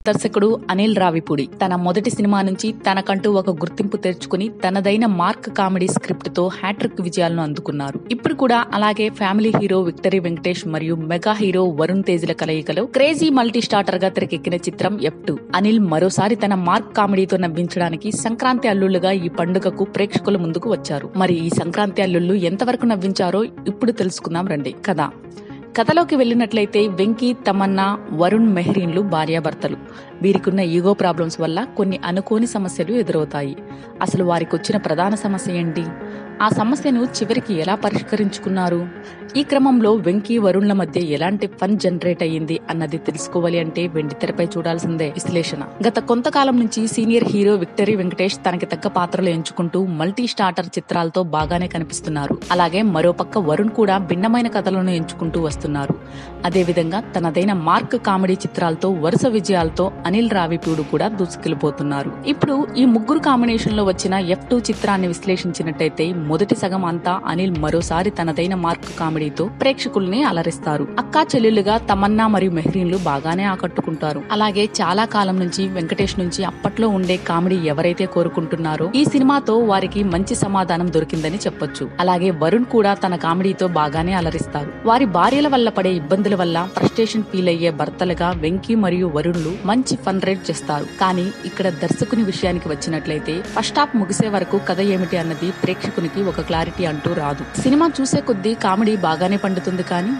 దర్శకుడు అనిల్ రావిపూడి తన మొదటి సినిమా నుంచి తనకంటూ ఒక గుర్తింపు తెచ్చుకుని తనదైన మార్క్ కామెడీ స్క్రిప్ట్ తో హ్యాట్రిక్ విజయాలను అందుకున్నారు. ఇప్పుడు కూడా అలాగే ఫ్యామిలీ హీరో విక్టరీ వెంకటేష్ మరియు మెగా హీరో వరుణ్ తేజ్ల కలయికలో క్రేజీ మల్టీ స్టార్టర్ గా తెరకెక్కిన చిత్రం F2. అనిల్ మరోసారి తన మార్క్ కామెడీతో నవ్వించడానికి సంక్రాంతి అల్లుళ్లుగా ఈ పండుగకు ప్రేక్షకుల ముందుకు వచ్చారు. మరి ఈ సంక్రాంతి అల్లుళ్లు ఎంతవరకు నవ్వించారో ఇప్పుడు తెలుసుకుందాం రండి. కథలోకి వెళ్ళినట్లయితే వెంకీ, తమన్నా, వరుణ్ మెహ్రీన్లు భార్యాభర్తలు. వీరికున్న ఈగో ప్రాబ్లమ్స్ వల్ల కొన్ని అనుకోని సమస్యలు ఎదురవుతాయి. అసలు వారికొచ్చిన ప్రధాన సమస్య ఏంటి? ఆ సమస్యను చివరికి ఎలా పరిష్కరించుకున్నారు? ఈ క్రమంలో వెంకీ, వరుణ్ల మధ్య ఎలాంటి ఫన్ జనరేట్ అయ్యింది అన్నది తెలుసుకోవాలి అంటే వెండితెరపై చూడాల్సిందే విశ్లేషణ. గత కొంతకాలం నుంచి సీనియర్ హీరో విక్టరీ వెంకటేష్ తనకి తగ్గ పాత్రలు ఎంచుకుంటూ మల్టీ స్టార్టర్ చిత్రాలతో బాగానే కనిపిస్తున్నారు. అలాగే మరోపక్క వరుణ్ కూడా భిన్నమైన కథలను ఎంచుకుంటూ వస్తున్నారు. అదేవిధంగా తనదైన మార్క్ కామెడీ చిత్రాలతో వరుస విజయాలతో అనిల్ రావిపూడి కూడా దూసుకెళ్లిపోతున్నారు. ఇప్పుడు ఈ ముగ్గురు కాంబినేషన్ లో వచ్చిన F2 చిత్రాన్ని విశ్లేషించినట్టయితే మొదటి సగం అంతా అనిల్ మరోసారి తనదైన మార్క్ కామెడీతో ప్రేక్షకుల్ని అలరిస్తారు. అక్కా చెల్లెలుగా తమన్నా మరియు మెహ్రీన్లు బాగానే ఆకట్టుకుంటారు. అలాగే చాలా కాలం నుంచి వెంకటేష్ నుంచి అప్పట్లో ఉండే కామెడీ ఎవరైతే కోరుకుంటున్నారో ఈ సినిమాతో వారికి మంచి సమాధానం దొరికిందని చెప్పొచ్చు. అలాగే వరుణ్ కూడా తన కామెడీతో బాగానే అలరిస్తారు. వారి భార్యల వల్ల పడే ఇబ్బందుల వల్ల ఫ్రస్ట్రేషన్ ఫీల్ అయ్యే భర్తలుగా వెంకీ మరియు వరుణ్లు మంచి ఫన్ రేట్ చేస్తారు. కానీ ఇక్కడ దర్శకుని విషయానికి వచ్చినట్లయితే ఫస్ట్ హాఫ్ ముగిసే వరకు కథ ఏమిటి అన్నది ప్రేక్షకునికి ఒక క్లారిటీ అంటూ రాదు. సినిమా చూసే కొద్దీ కామెడీ బాగానే పండుతుంది, కానీ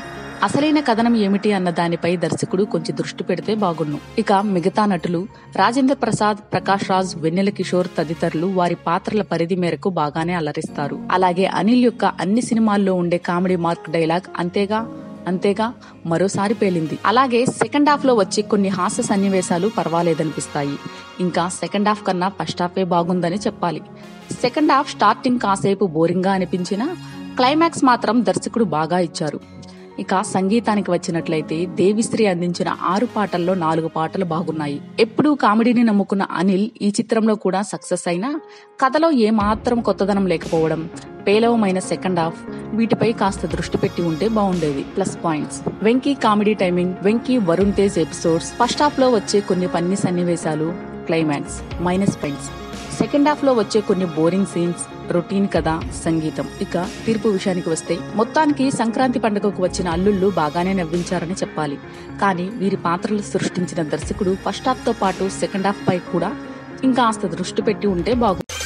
అసలైన కథనం ఏమిటి అన్న దానిపై దర్శకుడు కొంచెం దృష్టి పెడితే బాగున్ను. ఇక మిగతా నటులు రాజేంద్ర ప్రసాద్, ప్రకాష్ రాజ్, వెన్నెల కిషోర్ తదితరులు వారి పాత్రల పరిధి మేరకు బాగానే అలరిస్తారు. అలాగే అనిల్ యొక్క అన్ని సినిమాల్లో ఉండే కామెడీ మార్క్ డైలాగ్ అంతేగా మరోసారి పేలింది. అలాగే సెకండ్ హాఫ్ లో వచ్చి కొన్ని హాస్య సన్నివేశాలు పర్వాలేదనిపిస్తాయి. ఇంకా సెకండ్ హాఫ్ కన్నా ఫస్ట్ హాఫే బాగుందని చెప్పాలి. సెకండ్ హాఫ్ స్టార్టింగ్ కాసేపు బోరింగ్ గా అనిపించినా క్లైమాక్స్ మాత్రం దర్శకుడు బాగా ఇచ్చారు. ఇక సంగీతానికి వచ్చినట్లయితే దేవిశ్రీ అందించిన 6 పాటల్లో 4 పాటలు బాగున్నాయి. ఎప్పుడూ కామెడీని నమ్ముకున్న అనిల్ ఈ చిత్రంలో కూడా సక్సెస్ అయినా కథలో ఏమాత్రం కొత్తదనం లేకపోవడం, పేలవమైన సెకండ్ హాఫ్, వీటిపై కాస్త దృష్టి పెట్టి ఉంటే బాగుండేది. Plus points: Venky comedy timing, Venky Varun Tej episodes, first half లో వచ్చే కొన్ని ఫన్నీ సన్నివేశాలు, climax. Minus points: second half లో వచ్చే కొన్ని బోరింగ్ సీన్స్, రొటీన్ కథ, సంగీతం. ఇక తీర్పు విషయానికి వస్తే మొత్తానికి సంక్రాంతి పండుగకు వచ్చిన అల్లుళ్లు బాగానే నవ్వించారని చెప్పాలి. కానీ వీరి పాత్రలు సృష్టించిన దర్శకుడు ఫస్ట్ హాఫ్ తో పాటు సెకండ్ హాఫ్ పై కూడా ఇంకాస్త దృష్టి పెట్టి ఉంటే బాగుంది.